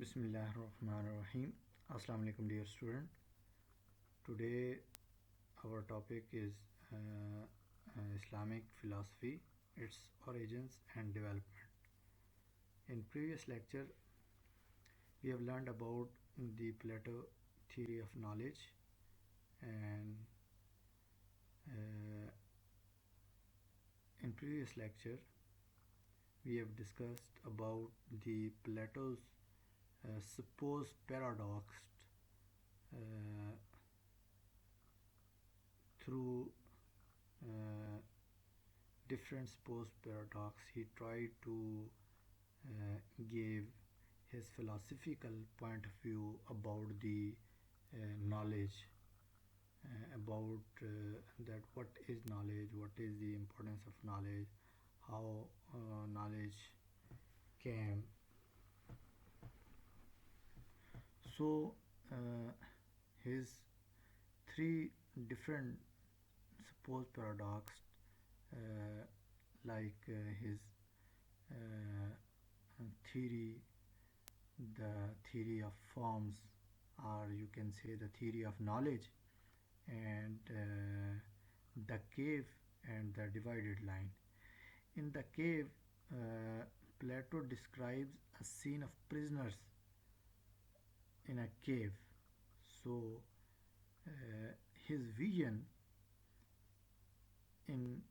Bismillahirrahmanirrahim. Assalamu alaikum, dear student. Today, our topic is Islamic philosophy, its origins and development. In previous lecture, we have learned about the Plato theory of knowledge, and uh, in previous lecture, we have discussed about the Plato's supposed paradox uh, through uh, different supposed paradox. He tried to give his philosophical point of view about the knowledge, about that what is knowledge, what is the importance of knowledge, how knowledge came. So his three different supposed paradox, uh, like his uh, theory, the theory of forms, or you can say the theory of knowledge, and the cave and the divided line. In the cave, Plato describes a scene of prisoners in a cave. So, his vision in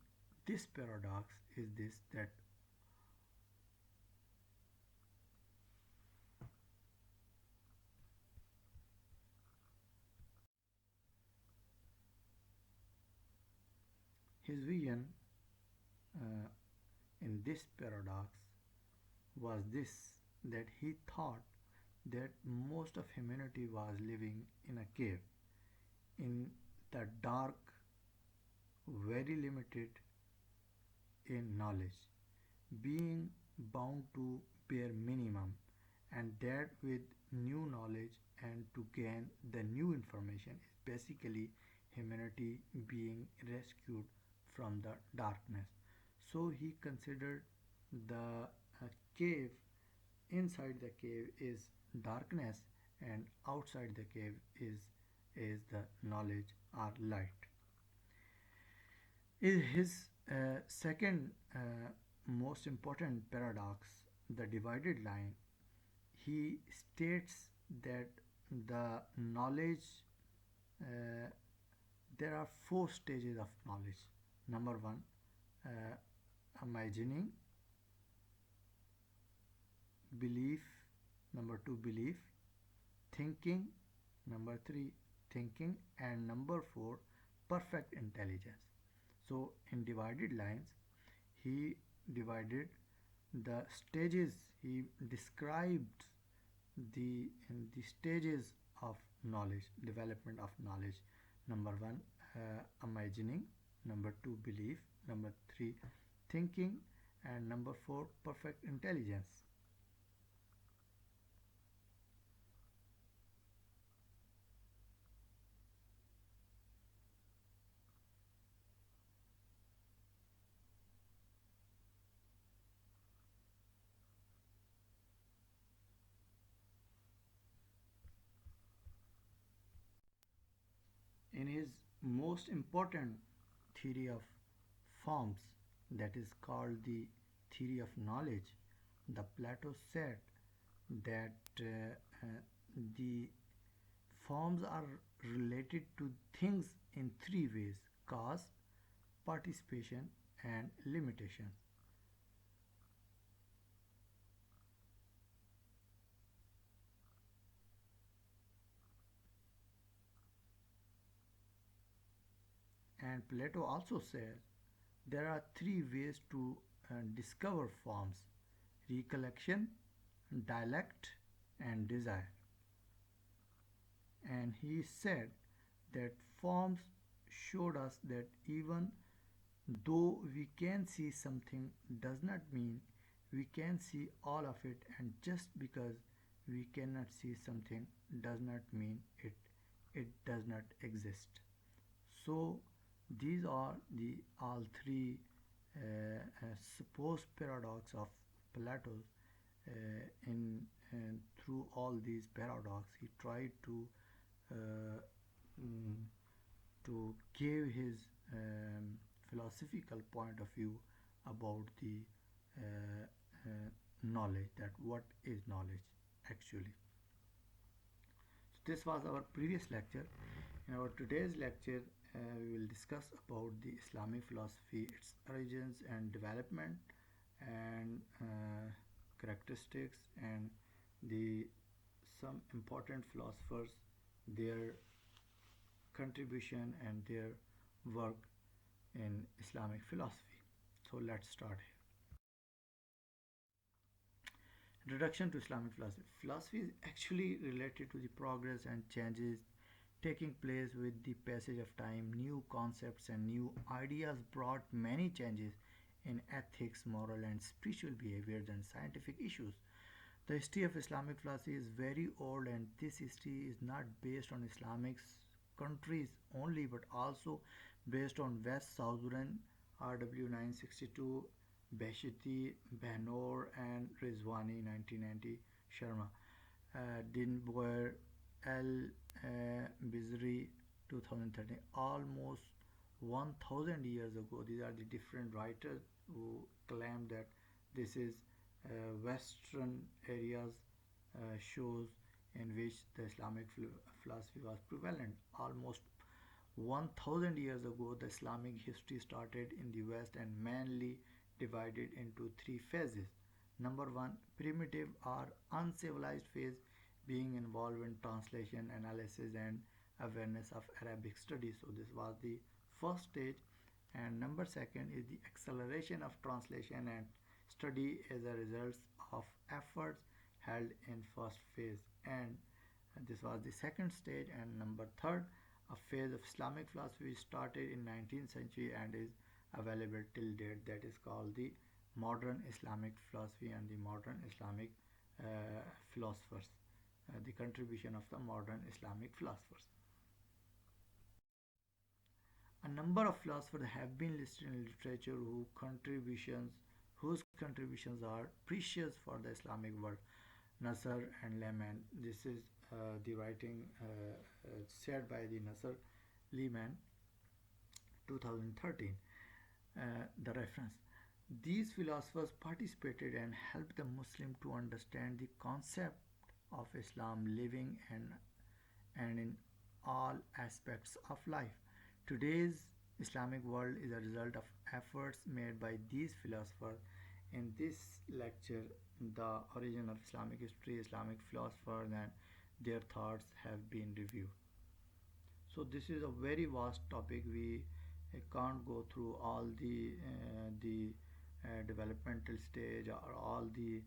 this paradox is this, that his vision uh, in this paradox was this, that he thought that most of humanity was living in a cave, in the dark, very limited in knowledge, being bound to bare minimum, and that with new knowledge and to gain the new information is basically humanity being rescued from the darkness. So he considered the cave, inside the cave is darkness, and outside the cave is the knowledge or light. Is his second most important paradox, the divided line. He states that the knowledge, uh, there are four stages of knowledge. Number one, uh, imagining, belief, number two, belief, thinking, number three, thinking, and number four, perfect intelligence. So, in divided lines, he divided the stages, he described the stages of knowledge, development of knowledge. Number one, imagining, number two, belief, number three, thinking, and number four, perfect intelligence. In his most important theory of forms, that is called the theory of knowledge, the Plato said that the forms are related to things in three ways: cause, participation, and limitation. And Plato also says there are three ways to discover forms: recollection, dialect, and desire. And he said that forms showed us that even though we can see something does not mean we can see all of it, and just because we cannot see something does not mean it does not exist. So these are the all three supposed paradox of Plato in through all these paradoxes, he tried uh, mm, to give his philosophical point of view about the uh, knowledge, that what is knowledge actually. So this was our previous lecture. In our today's lecture, we will discuss about the Islamic philosophy, its origins and development, and characteristics, and the some important philosophers, their contribution and their work in Islamic philosophy. So let's start here. Introduction to Islamic philosophy. Philosophy is actually related to the progress and changes taking place with the passage of time. New concepts and new ideas brought many changes in ethics, moral, and spiritual behaviors and scientific issues. The history of Islamic philosophy is very old, and this history is not based on Islamic countries only but also based on West Southern RW 962, Beshiti, Behnor, and Rizwani 1990, Sharma, Dinboer, Al Bizri 2013, almost 1000 years ago. These are the different writers who claim that this is Western areas shows in which the Islamic philosophy was prevalent. Almost 1000 years ago, the Islamic history started in the West and mainly divided into three phases. Number one, primitive or uncivilized phase, being involved in translation, analysis, and awareness of Arabic studies. So, this was the first stage. And number second is the acceleration of translation and study as a result of efforts held in first phase. And this was the second stage. And number third, a phase of Islamic philosophy started in 19th century and is available till date, that is called the modern Islamic philosophy and the modern Islamic philosophers, the contribution of the modern Islamic philosophers. A number of philosophers have been listed in literature whose contributions are precious for the Islamic world. Nasr and Lehman. This is the writing said by the Nasr Lehman 2013. The reference. These philosophers participated and helped the Muslim to understand the concept of Islam living and in all aspects of life. Today's Islamic world is a result of efforts made by these philosophers. In this lecture, the origin of Islamic history, Islamic philosophers, and their thoughts have been reviewed. So this is a very vast topic. We can't go through all the developmental stage or all the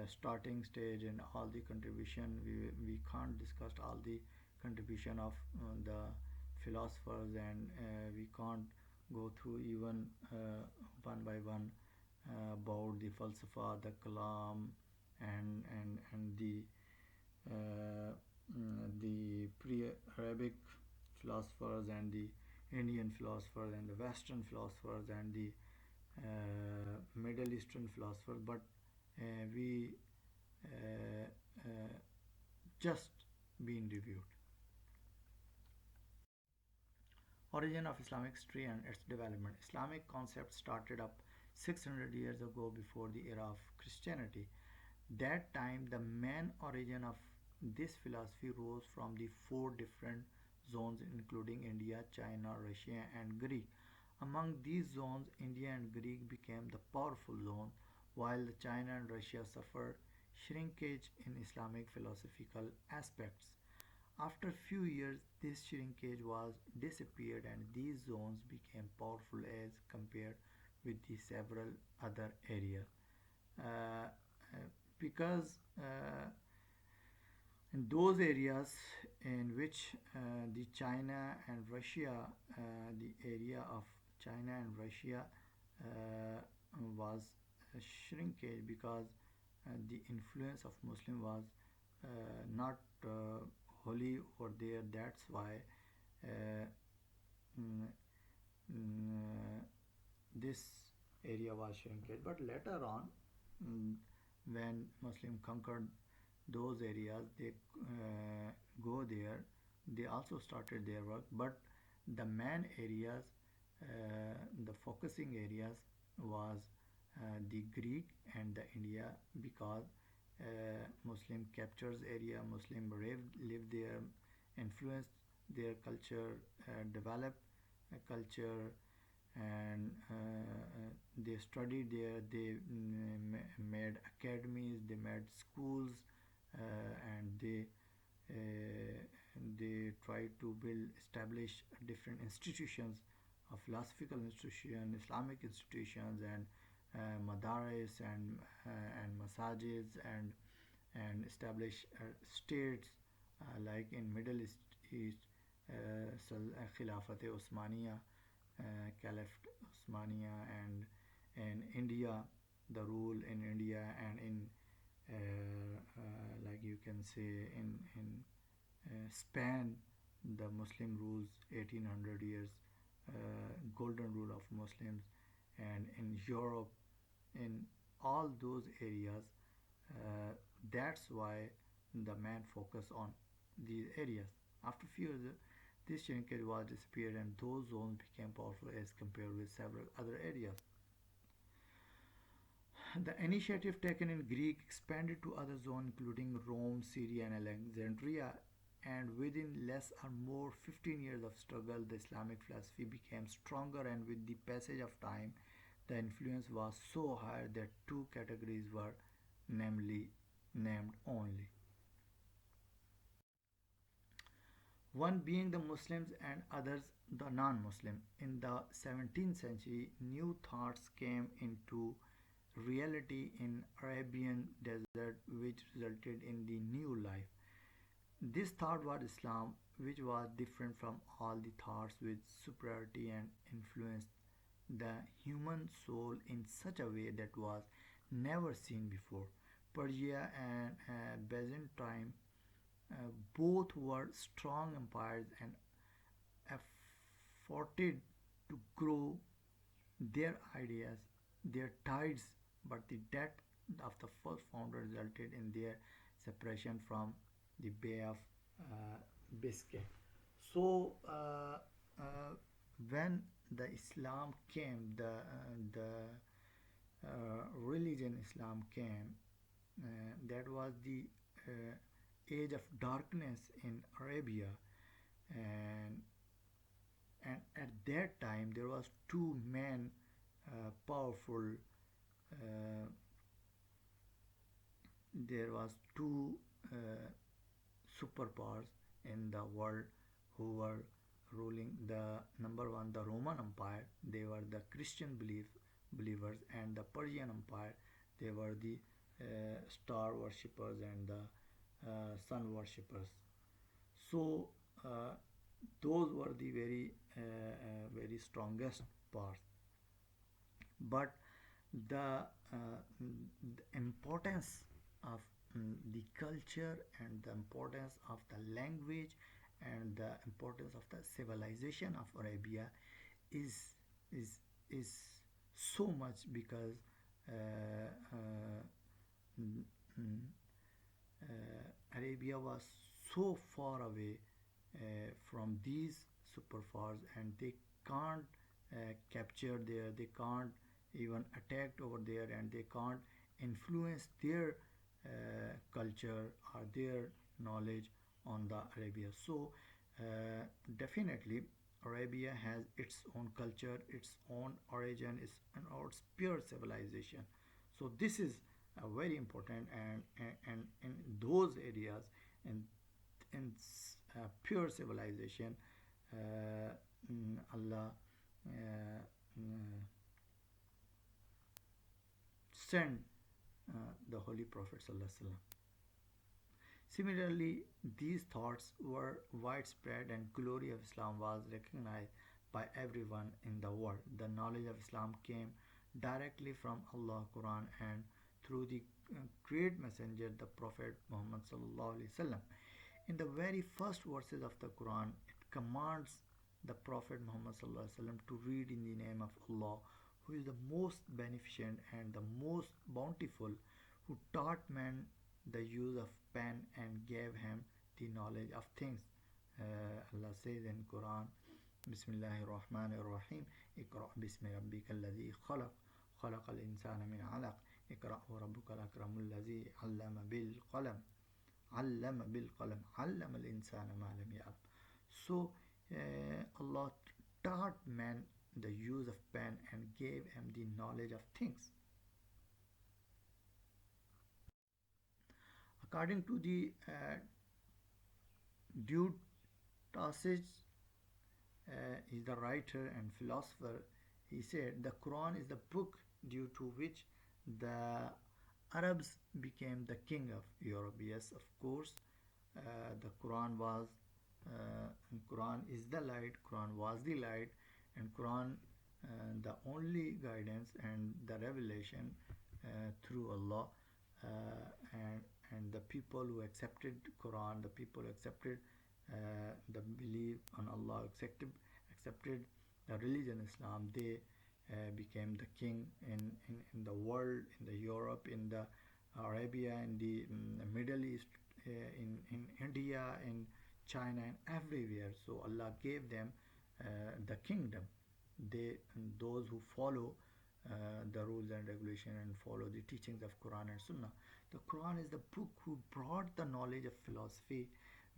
starting stage and all the contribution. We can't discuss all the contribution of the philosophers, and we can't go through even one by one about the falsafa, the kalam, and the pre-Arabic philosophers and the Indian philosophers and the Western philosophers and the Middle Eastern philosophers, but we uh, uh, just been reviewed. Origin of Islamic history and its development. Islamic concept started up 600 years ago before the era of Christianity. That time, the main origin of this philosophy rose from the four different zones, including India, China, Russia, and Greek. Among these zones, India and Greek became the powerful zone, while China and Russia suffered shrinkage in Islamic philosophical aspects. After a few years, this shrinkage was disappeared and these zones became powerful as compared with the several other areas. Uh, because in those areas in which the China and Russia, the area of China and Russia was shrinkage because the influence of Muslim was not holy over there. That's why uh, mm, mm, this area was shrinkage. But later on, mm, when Muslim conquered those areas, they go there. They also started their work, but the main areas, the focusing areas was the Greek and the India, because Muslim captures area, Muslim lived there, influenced their culture, developed a culture, and they studied there. They made academies, they made schools, and they tried to establish different institutions, philosophical institutions, Islamic institutions, and madaris, and masajids, and establish states, like in Middle East, Khilafat Osmania, Caliphate Osmania, and India, the rule in India, and in like you can say in Spain, the Muslim rules 1800 years, golden rule of Muslims, and in Europe, in all those areas. That's why the man focus on these areas. After few years, this shrinkage was disappeared, and those zones became powerful as compared with several other areas. The initiative taken in Greek expanded to other zones including Rome, Syria, and Alexandria, and within less or more 15 years of struggle, the Islamic philosophy became stronger, and with the passage of time, the influence was so high that two categories were namely named only. One being the Muslims and others the non-Muslim. In the 17th century, new thoughts came into reality in Arabian desert, which resulted in the new life. This thought was Islam, which was different from all the thoughts with superiority, and influenced the human soul in such a way that was never seen before. Persia and Byzantine, both were strong empires and afforded to grow their ideas, their tides, but the death of the first founder resulted in their separation from the Bay of Biscay. So, when the Islam came, the religion Islam came, that was the age of darkness in Arabia, and at that time there was two men, powerful, uh, there was two uh, superpowers in the world who were ruling. The number one, the Roman Empire, they were the Christian believers, and the Persian Empire, they were the star worshippers and the sun worshippers. So those were the very strongest parts. But the, the importance of the culture, and the importance of the language, and the importance of the civilization of Arabia is is is so much, because uh, uh, mm, mm, Arabia was so far away from these superpowers, and they can't capture there, they can't even attack over there, and they can't influence their culture or their knowledge on the Arabia. So definitely Arabia has its own culture, its own origin, its pure civilization. So this is very important, and in those areas, in pure civilization, Allah uh, mm, sent the Holy Prophet Sallallahu Alaihi Wasallam. Similarly, these thoughts were widespread, and glory of Islam was recognized by everyone in the world. The knowledge of Islam came directly from Allah Quran, and through the great messenger, the Prophet Muhammad Sallallahu Alaihi Wasallam. In the very first verses of the Quran, it commands the Prophet Muhammad Sallallahu Alaihi Wasallam to read in the name of Allah, who is the most beneficent and the most bountiful, who taught man the use of pen and gave him the knowledge of things. Allah says in Quran, Bismillahir Rahmanir Rahim, Iqra bismi rabbika alladhi khalaq, خلق الإنسان من علق اقرأ وربك الأكرم الذي علم بالقلم علم الإنسان ما لم يعلم. So Allah taught man the use of pen and gave him the knowledge of things. According to the Dude Tassage, is the writer and philosopher. He said the Quran is the book due to which the Arabs became the king of Europe. Yes, of course, the Quran is the light. Quran was the light, and Quran the only guidance and the revelation through Allah, and the people who accepted Quran, the people who accepted the belief on Allah, accepted the religion Islam, they became the king in the world, in the Europe, in the Arabia, in the Middle East, in India, in China, and everywhere. So Allah gave them the kingdom. Those who follow the rules and regulation and follow the teachings of Quran and Sunnah. The Quran is the book who brought the knowledge of philosophy,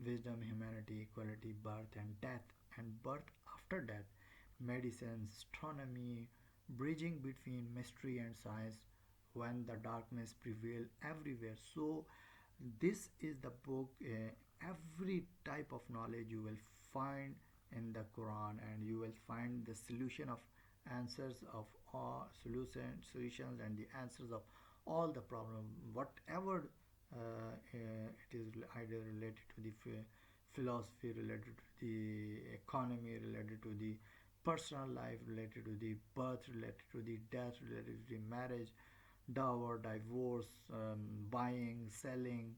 wisdom, humanity, equality, birth and birth after death, medicine, astronomy, bridging between mystery and science when the darkness prevailed everywhere. So this is the book. Every type of knowledge you will find in the Quran, and you will find the solution of answers of all solutions and the answers of all the problem, whatever it is, either related to the philosophy, related to the economy, related to the personal life, related to the birth, related to the death, related to the marriage, dower, divorce, buying, selling,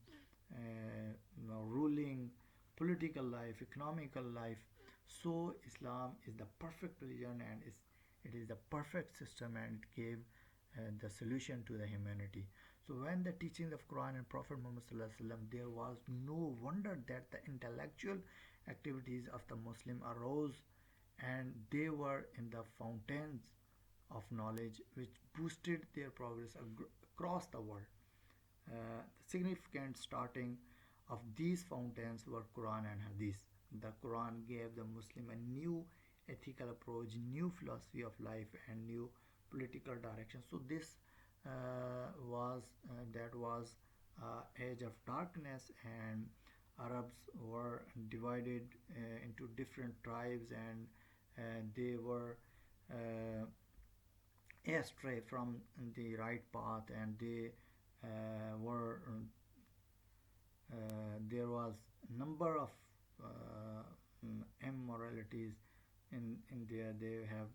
ruling, political life, economical life. So Islam is the perfect religion, and it is the perfect system, and it gave the solution to the humanity. So when the teachings of Quran and Prophet Muhammad Sallallahu Alaihi Wasallam, there was no wonder that the intellectual activities of the Muslim arose, and they were in the fountains of knowledge which boosted their progress across the world. The significant starting of these fountains were Quran and Hadith. The Quran gave the Muslim a new ethical approach, new philosophy of life, and new political direction. So this was age of darkness, and Arabs were divided into different tribes, and they were astray from the right path, and they were there was number of immoralities in there. They have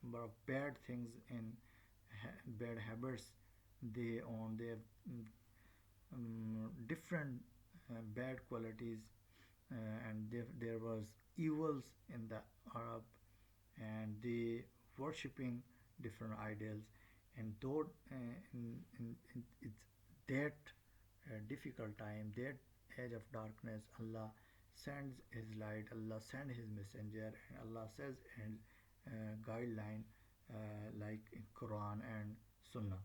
number of bad things in bad habits they own. They have different bad qualities, and there was evils in the Arab, and they worshipping different idols. And though in it's that difficult time, that age of darkness, Allah sends His light, Allah sends His messenger, and Allah says and guideline like in Quran and Sunnah.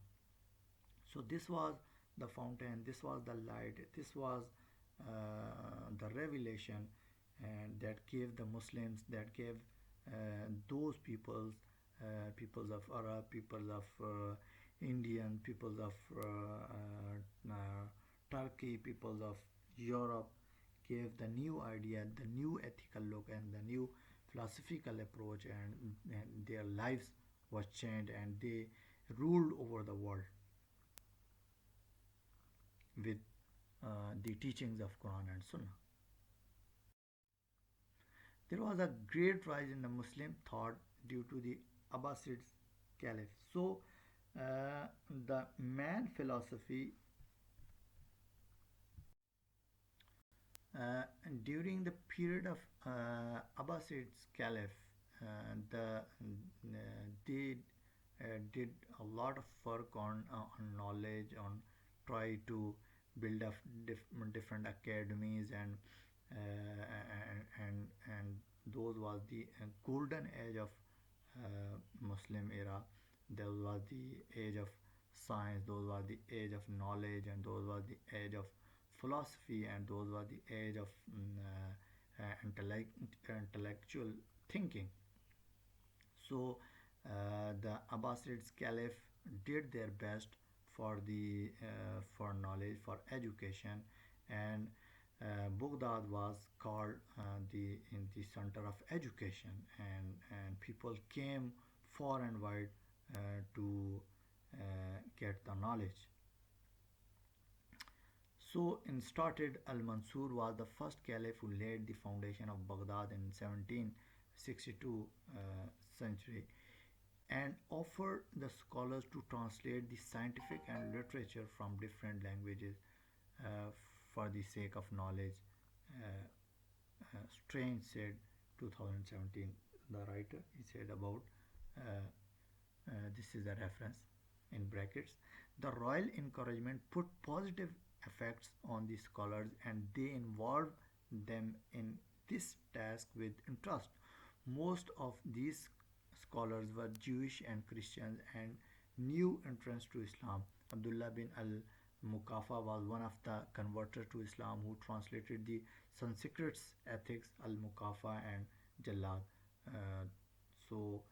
So this was the fountain, this was the light, this was the revelation, and that gave the Muslims, that gave those peoples of Arab, peoples of Indian, peoples of Turkey, peoples of Europe, gave the new idea, the new ethical look, and the new philosophical approach, and their lives was changed, and they ruled over the world with the teachings of Quran and Sunnah. There was a great rise in the Muslim thought due to the Abbasid Caliph. So the man philosophy during the period of Abbasid Caliph, they did a lot of work on knowledge, on try to build up different academies, and those was the golden age of Muslim era. Those was the age of science, those was the age of knowledge, and those was the age of philosophy, and those were the age of intellectual thinking. So the Abbasids Caliph did their best for knowledge, for education, and Baghdad was called the center of education, and people came far and wide to get the knowledge. So, in started, Al Mansur was the first caliph who laid the foundation of Baghdad in 1762 century, and offered the scholars to translate the scientific and literature from different languages uh, for the sake of knowledge. Uh, Strange said 2017, the writer, he said about uh, this is a reference in brackets. The royal encouragement put positive effects on the scholars, and they involved them in this task with interest. Most of these scholars were Jewish and Christians and new entrants to Islam. Abdullah bin al Mukafa was one of the converters to Islam who translated the Sanskrit's ethics, al Mukafa and Jalad. Uh, so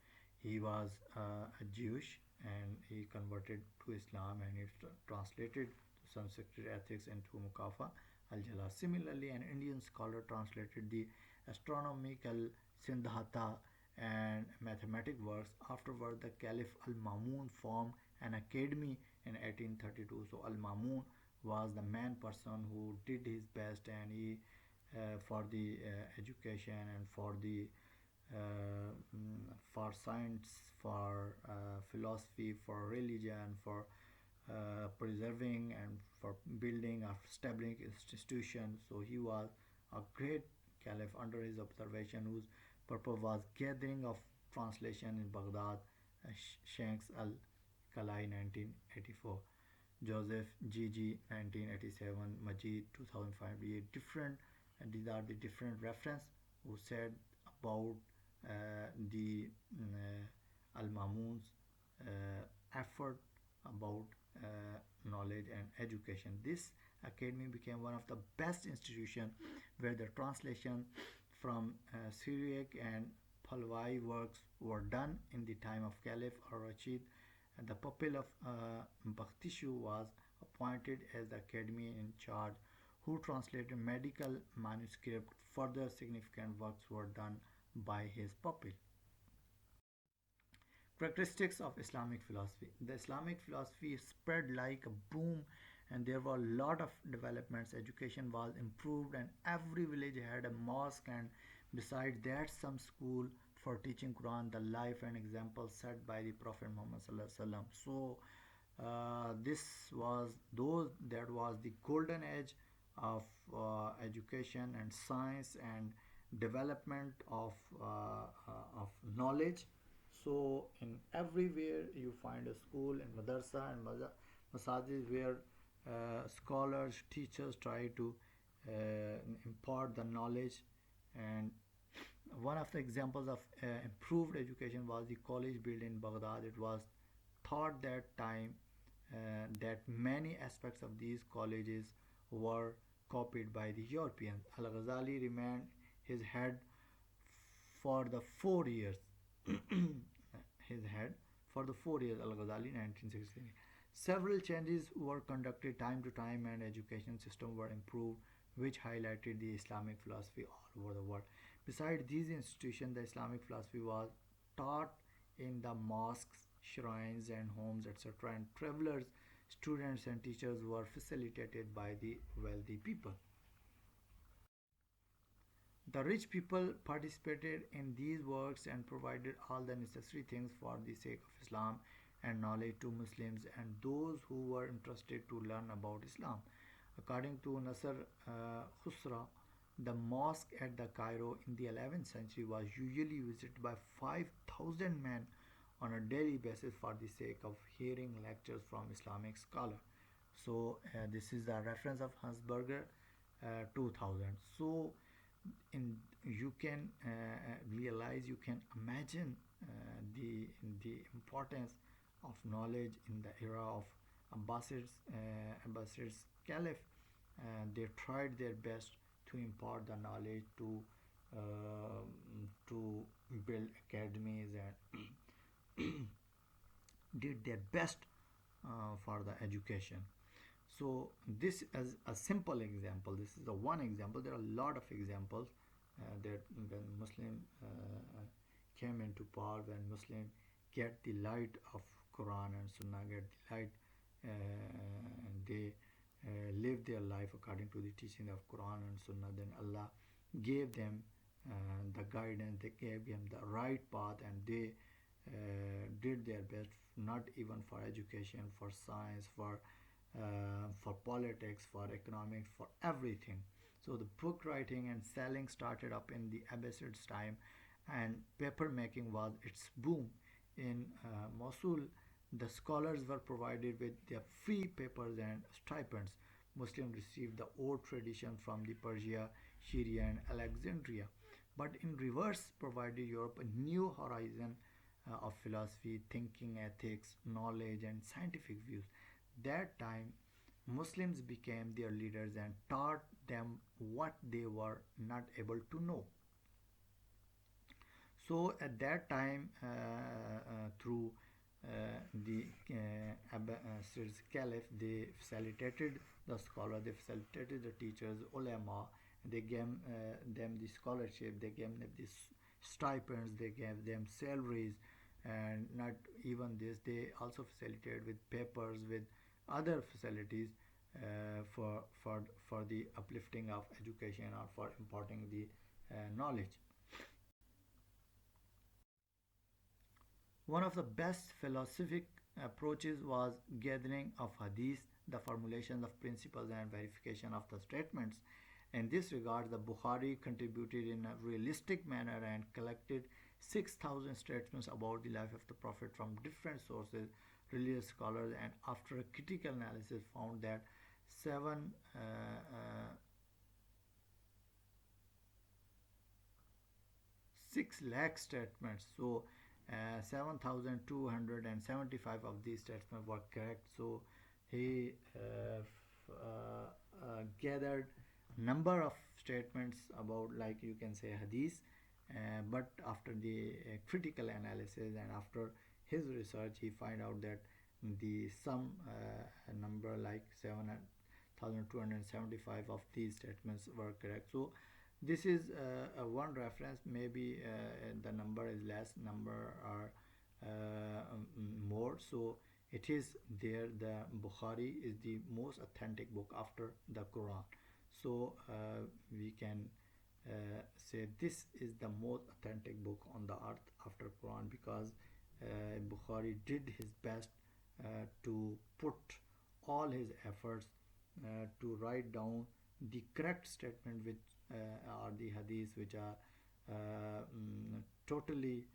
he was a Jewish, and he converted to Islam, and he translated Sanskrit ethics into Mukafa al Jala. Similarly, an Indian scholar translated the astronomical Sindhata and mathematic works. Afterward, the Caliph Al Mamun formed an academy in 1832. So, Al Mamun was the main person who did his best, and he for the education and for science, for philosophy, for religion, for preserving and for building or establishing institutions. So he was a great caliph under his observation, whose purpose was gathering of translation in Baghdad. Shanks al Kalai 1984, Joseph Gigi 1987, Majid 2005. Different, and these are the different reference who said about the Al Mamun's effort about knowledge and education. This academy became one of the best institutions where the translation from Syriac and Palwai works were done in the time of Caliph al-Rashid. And the pupil of Bakhtishu was appointed as the academy in charge, who translated medical manuscript. Further significant works were done by his pupil. Characteristics of Islamic philosophy. The Islamic philosophy spread like a boom, and there were a lot of developments. Education was improved, and every village had a mosque, and besides that, some school for teaching Quran, the life and example set by the Prophet Muhammad Sallallahu Alaihi Wasallam. So, this was those that was the golden age of education and science and development of knowledge. So in everywhere you find a school and madrasa and masajid where scholars, teachers try to impart the knowledge. And one of the examples of improved education was the college built in Baghdad. It was thought that time that many aspects of these colleges were copied by the Europeans. Al Ghazali remained his head for the 4 years. His head for the 4 years, Al Ghazali 1963. Several changes were conducted time to time, and education system were improved, which highlighted the Islamic philosophy all over the world. Besides these institutions, the Islamic philosophy was taught in the mosques, shrines, and homes, etc. And travelers, students, and teachers were facilitated by the wealthy people. The rich people participated in these works and provided all the necessary things for the sake of Islam and knowledge to Muslims and those who were interested to learn about Islam. According to Nasr Khusra, the mosque at the Cairo in the 11th century was usually visited by 5,000 men on a daily basis for the sake of hearing lectures from Islamic scholars. So this is the reference of Hansberger 2000. So in you can realize, you can imagine the importance of knowledge in the era of Abbasids Caliph. They tried their best to impart the knowledge, to build academies, and did their best for the education. So this is a simple example. This is the one example. There are a lot of examples that when Muslim came into power, when Muslim get the light of Quran and Sunnah, get the light, and they live their life according to the teaching of Quran and Sunnah, then Allah gave them the guidance, they gave them the right path, and they did their best, not even for education, for science, for politics, for economics, for everything. So the book writing and selling started up in the Abbasids time, and paper making was its boom. In Mosul, the scholars were provided with their free papers and stipends. Muslims received the old tradition from the Persia, Syria, and Alexandria, but in reverse provided Europe a new horizon of philosophy, thinking, ethics, knowledge, and scientific views. That time, Muslims became their leaders and taught them what they were not able to know. So at that time, through the Abbasid Caliph, they facilitated the scholar, they facilitated the teachers, ulama, they gave them the scholarship, they gave them the stipends, they gave them salaries, and not even this, they also facilitated with papers, with other facilities for the uplifting of education or for imparting the knowledge. One of the best philosophic approaches was gathering of hadith, the formulation of principles and verification of the statements. In this regard, the Bukhari contributed in a realistic manner and collected 6,000 statements about the life of the Prophet from different sources, religious scholars, and after a critical analysis found that seven 6 lakh statements. So 7,275 of these statements were correct. So he gathered number of statements about, like you can say, hadith, but after the critical analysis and after his research, he find out that the some number like 7,275 of these statements were correct. So this is one reference. Maybe the number is less, number are more. So it is there. The Bukhari is the most authentic book after the Quran. So we can say this is the most authentic book on the earth after Quran, because Bukhari did his best to put all his efforts to write down the correct statement, which are the hadiths which are totally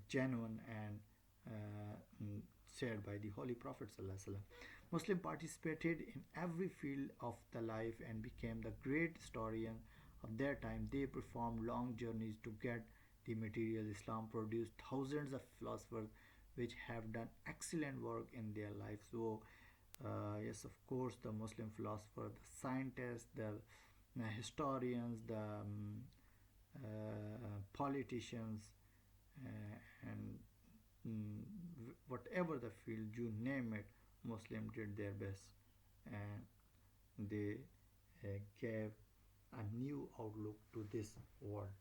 genuine and shared by the Holy Prophet ﷺ. Muslim participated in every field of the life and became the great historian of their time. They performed long journeys to get the material. Islam produced thousands of philosophers which have done excellent work in their life. So yes, of course, the Muslim philosopher, the scientists, the historians, the politicians, and whatever the field, you name it, Muslim did their best, and they gave a new outlook to this world,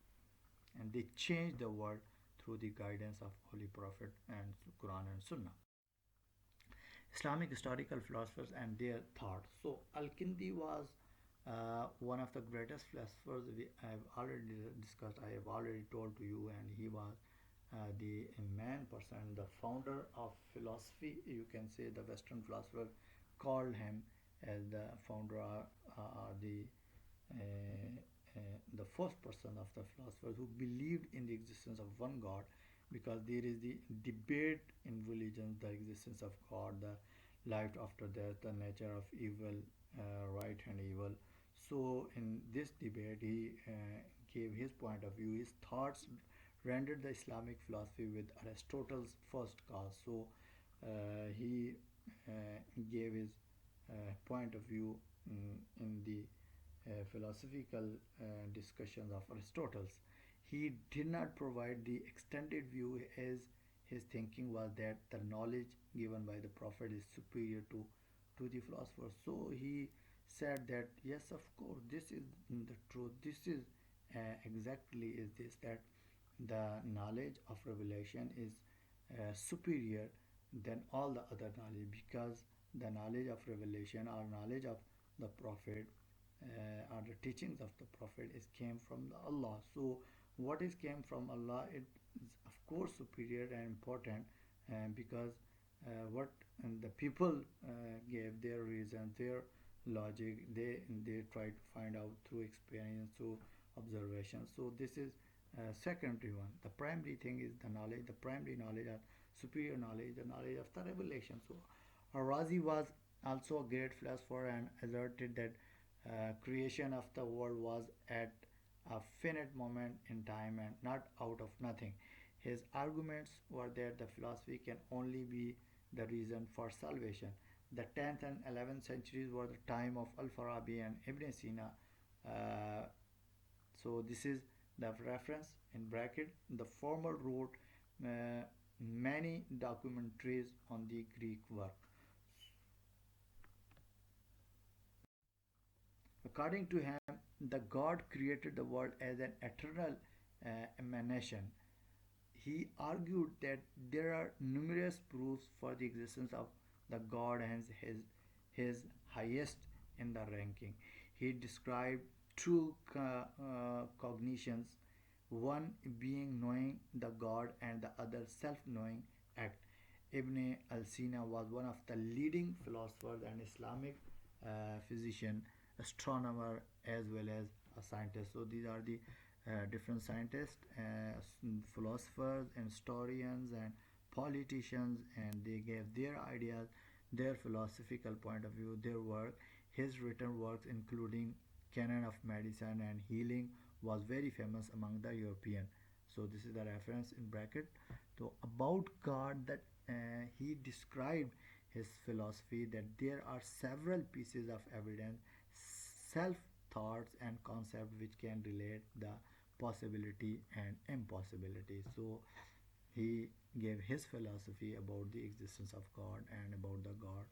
and they changed the world through the guidance of Holy Prophet and Quran and Sunnah. Islamic historical philosophers and their thoughts. So Al-Kindi was one of the greatest philosophers I have already discussed. I have already told to you, and he was the main person, the founder of philosophy. You can say the Western philosopher called him as the founder, the first person of the philosophers who believed in the existence of one God, because there is the debate in religion, the existence of God, the life after death, the nature of evil, right and evil. So in this debate, he gave his point of view. His thoughts rendered the Islamic philosophy with Aristotle's first cause. So he gave his point of view in the philosophical discussions of Aristotle's. He did not provide the extended view, as his thinking was that the knowledge given by the Prophet is superior to the philosophers. So he said that yes, of course, this is the truth. This is exactly is this that the knowledge of revelation is superior than all the other knowledge, because the knowledge of revelation or knowledge of the Prophet or the teachings of the Prophet is came from the Allah. So what is came from Allah, it is of course superior and important, because what the people gave their reason, their logic, they try to find out through experience, through observation. So this is secondary one. The primary thing is the knowledge, the primary knowledge or superior knowledge, the knowledge of the revelation. So Razi was also a great philosopher and asserted that creation of the world was at a finite moment in time and not out of nothing. His arguments were that the philosophy can only be the reason for salvation. The 10th and 11th centuries were the time of Al-Farabi and Ibn Sina. Uh, so this is the reference in bracket. The former wrote many documentaries on the Greek work. According to him, the God created the world as an eternal emanation. He argued that there are numerous proofs for the existence of the God and his highest in the ranking. He described two cognitions, one being knowing the God and the other self-knowing act. Ibn al-Sina was one of the leading philosophers and Islamic physician, astronomer, as well as a scientist. So these are the different scientists, philosophers, and historians, and politicians, and they gave their ideas, their philosophical point of view, their work. His written works, including Canon of Medicine and Healing, was very famous among the European. So this is the reference in bracket. So about God, that he described his philosophy that there are several pieces of evidence, self thoughts and concepts which can relate the possibility and impossibility. So he gave his philosophy about the existence of God and about the God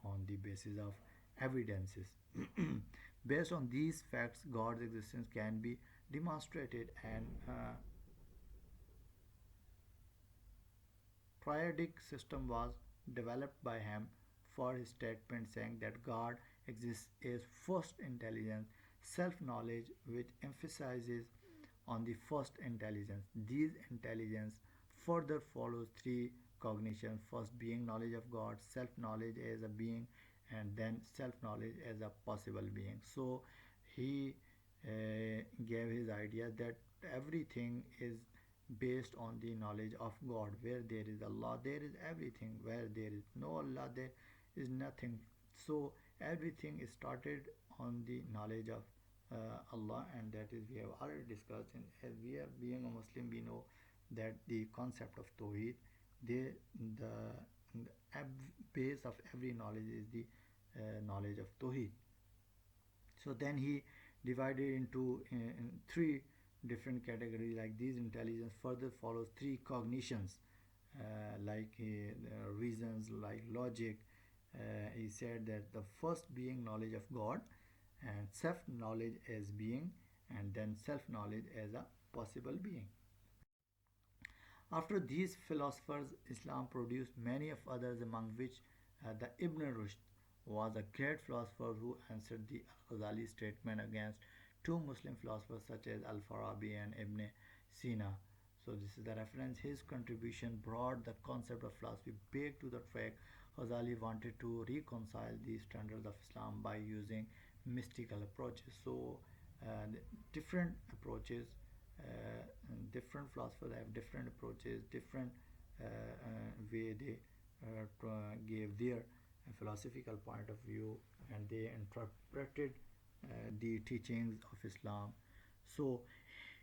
on the basis of evidences. Based on these facts, God's existence can be demonstrated, and triadic system was developed by him for his statement saying that God exists as first intelligence, self-knowledge, which emphasizes on the first intelligence. These intelligence further follows three cognition, first being knowledge of God, self-knowledge as a being, and then self-knowledge as a possible being. So he gave his idea that everything is based on the knowledge of God. Where there is Allah, there is everything. Where there is no Allah, there is nothing. So everything is started on the knowledge of Allah, and that is we have already discussed. And as we are being a Muslim, we know that the concept of Tawheed, the base of every knowledge is the knowledge of Tawheed. So then he divided into in three different categories. Like these intelligence further follows three cognitions, like reasons, like logic. He said that the first being knowledge of God, and self knowledge as being, and then self knowledge as a possible being. After these philosophers, Islam produced many of others, among which the Ibn Rushd was a great philosopher who answered the Al-Ghazali statement against two Muslim philosophers such as Al-Farabi and Ibn Sina. So this is the reference. His contribution brought the concept of philosophy back to the track. Ghazali wanted to reconcile the standards of Islam by using mystical approaches. So different approaches, different philosophers have different approaches, different way they gave their philosophical point of view, and they interpreted the teachings of Islam. So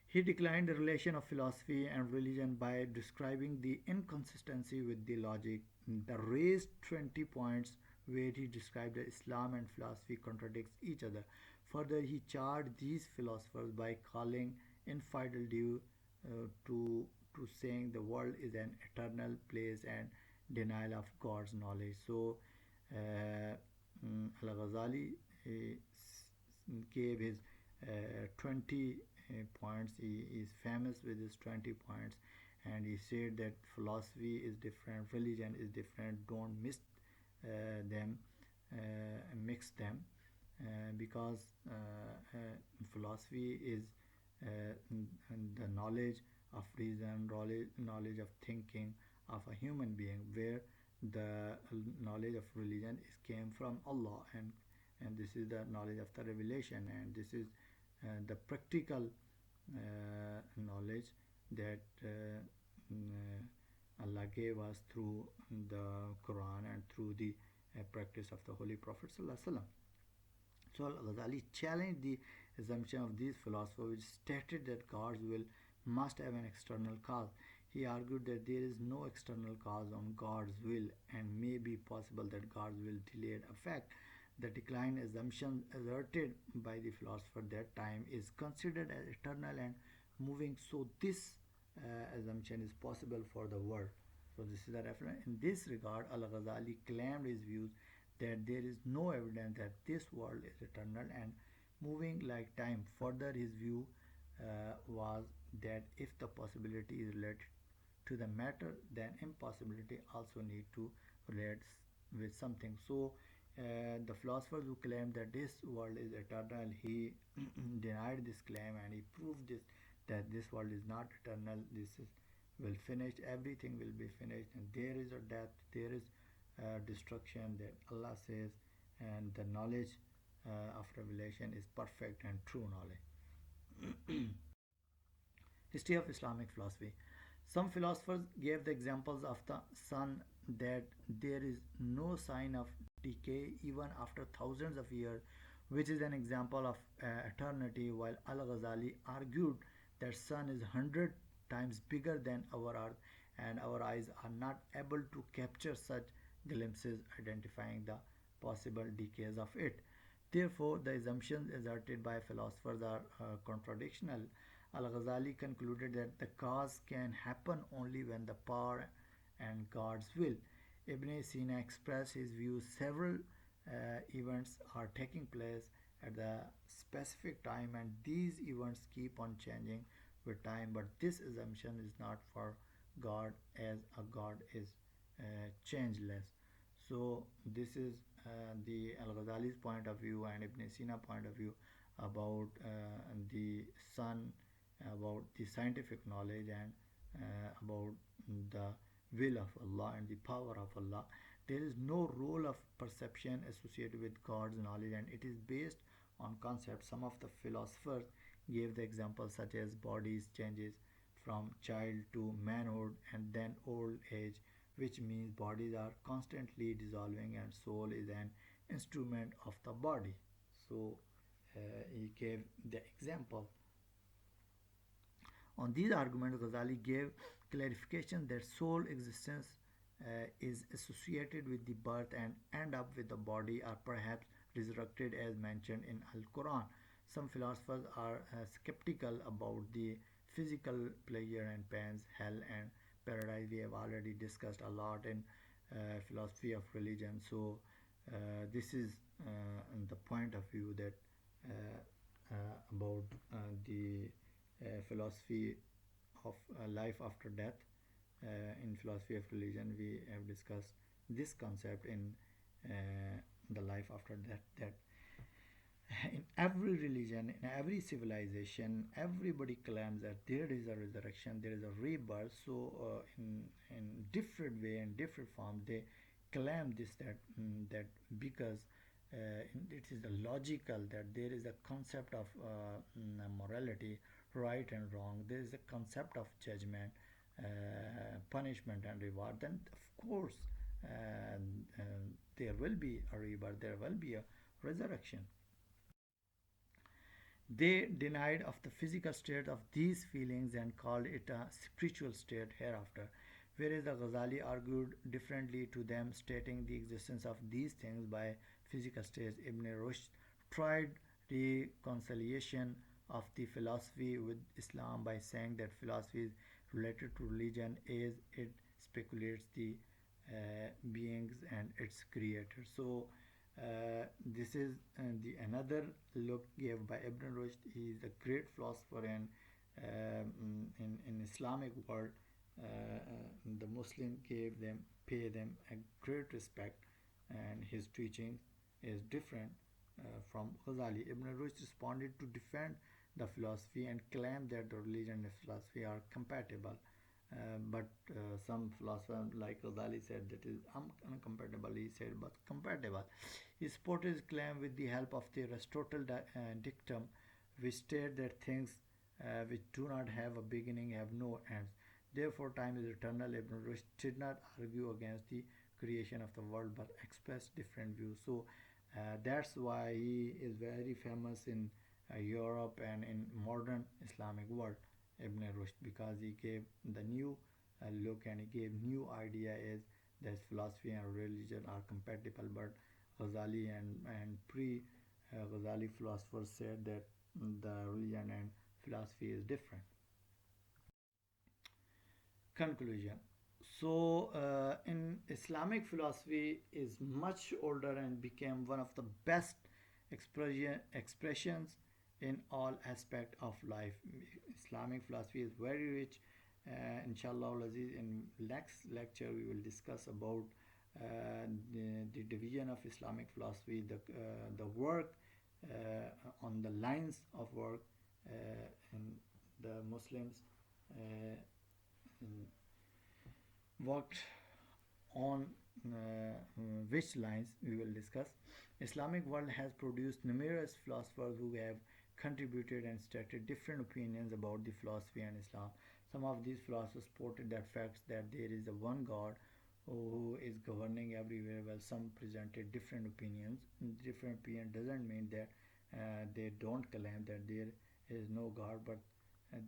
he declined the relation of philosophy and religion by describing the inconsistency with the logic. The raised 20 points where he described that Islam and philosophy contradicts each other. Further, he charged these philosophers by calling infidelity to saying the world is an eternal place and denial of God's knowledge. So, Al Ghazali gave his 20 points. He is famous with his 20 points, and he said that philosophy is different, religion is different. Don't them, mix them, because philosophy is the knowledge of reason, knowledge of thinking of a human being, where the knowledge of religion is came from Allah, and this is the knowledge of the revelation, and this is the practical knowledge that Allah gave us through the Quran and through the practice of the Holy Prophet Sallallahu Alaihi Wasallam. So Al-Ghazali challenged the assumption of these philosophers, which stated that God's will must have an external cause. He argued that there is no external cause on God's will and may be possible that God's will delayed effect. The decline assumption asserted by the philosopher that time is considered as eternal and moving, so this assumption is possible for the world. So this is the reference. In this regard, Al-Ghazali claimed his views that there is no evidence that this world is eternal and moving like time. Further, his view was that if the possibility is related to the matter, then impossibility also need to relate with something. So, the philosophers who claimed that this world is eternal, he denied this claim and he proved this that this world is not eternal. This is will finish. Everything will be finished, and there is a death. There is destruction. That Allah says, and the knowledge of revelation is perfect and true knowledge. History of Islamic philosophy. Some philosophers gave the examples of the sun, that there is no sign of decay even after thousands of years, which is an example of eternity, while Al-Ghazali argued that sun is 100 times bigger than our earth and our eyes are not able to capture such glimpses, identifying the possible decays of it. Therefore, the assumptions asserted by philosophers are contradictional. Al-Ghazali concluded that the cause can happen only when the power and God's will. Ibn Sina expressed his views. Several events are taking place at the specific time, and these events keep on changing with time. But this assumption is not for God, as a God is changeless. So this is the Al-Ghazali's point of view and Ibn Sina point of view about the sun, about the scientific knowledge, and about the will of Allah and the power of Allah. There is no role of perception associated with God's knowledge, and it is based on concepts. Some of the philosophers gave the examples such as bodies changes from child to manhood and then old age, which means bodies are constantly dissolving and soul is an instrument of the body. So he gave the example. On these arguments, Ghazali gave clarification that soul existence is associated with the birth and end up with the body, or perhaps resurrected as mentioned in Al Quran. Some philosophers are skeptical about the physical pleasure and pains, hell and paradise. We have already discussed a lot in philosophy of religion. So this is the point of view that about the philosophy of life after death. In philosophy of religion, we have discussed this concept in the life after death. That in every religion, in every civilization, everybody claims that there is a resurrection, there is a rebirth. So, in different way and different form, they claim this that because it is logical that there is a concept of morality, right and wrong. There is a concept of judgment, punishment and reward. Then, of course, there will be a rebirth, there will be a resurrection. They denied of the physical state of these feelings and called it a spiritual state hereafter, whereas the Ghazali argued differently to them, stating the existence of these things by physical states. Ibn Rushd tried reconciliation of the philosophy with Islam by saying that philosophy is related to religion as it speculates the beings and its creator. So this is the another look gave by Ibn Rushd. He is a great philosopher and in Islamic world, the Muslim gave them pay them a great respect, and his teaching is different from Ghazali. Ibn Rushd responded to defend the philosophy and claimed that the religion and philosophy are compatible. But some philosophers like Ghazali said that is incompatible. He said, but compatible. He supported his claim with the help of the Aristotle dictum, which stated that things which do not have a beginning have no ends. Therefore, time is eternal. Ibn Rushd did not argue against the creation of the world, but expressed different views. So that's why he is very famous in Europe and in modern Islamic world, Ibn Rushd, because he gave the new look and he gave new idea as that philosophy and religion are compatible. But Ghazali and pre Ghazali philosophers said that the religion and philosophy is different. Conclusion. So, in Islamic philosophy is much older and became one of the best expressions in all aspect of life. Islamic philosophy is very rich. Inshallah, Aziz, in next lecture we will discuss about the division of Islamic philosophy, the work on the lines of work in the Muslims uh, worked on which lines we will discuss. Islamic world has produced numerous philosophers who have contributed and stated different opinions about the philosophy and Islam. Some of these philosophers supported that facts that there is a one God who is governing everywhere, while some presented different opinions. Different opinion doesn't mean that they don't claim that there is no God, but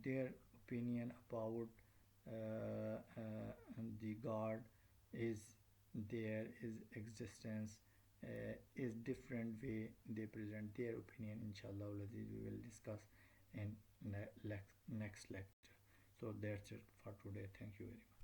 their opinion about the God is there, is existence, is different way they present their opinion. Inshallah, we will discuss in next lecture. So that's it for today. Thank you very much.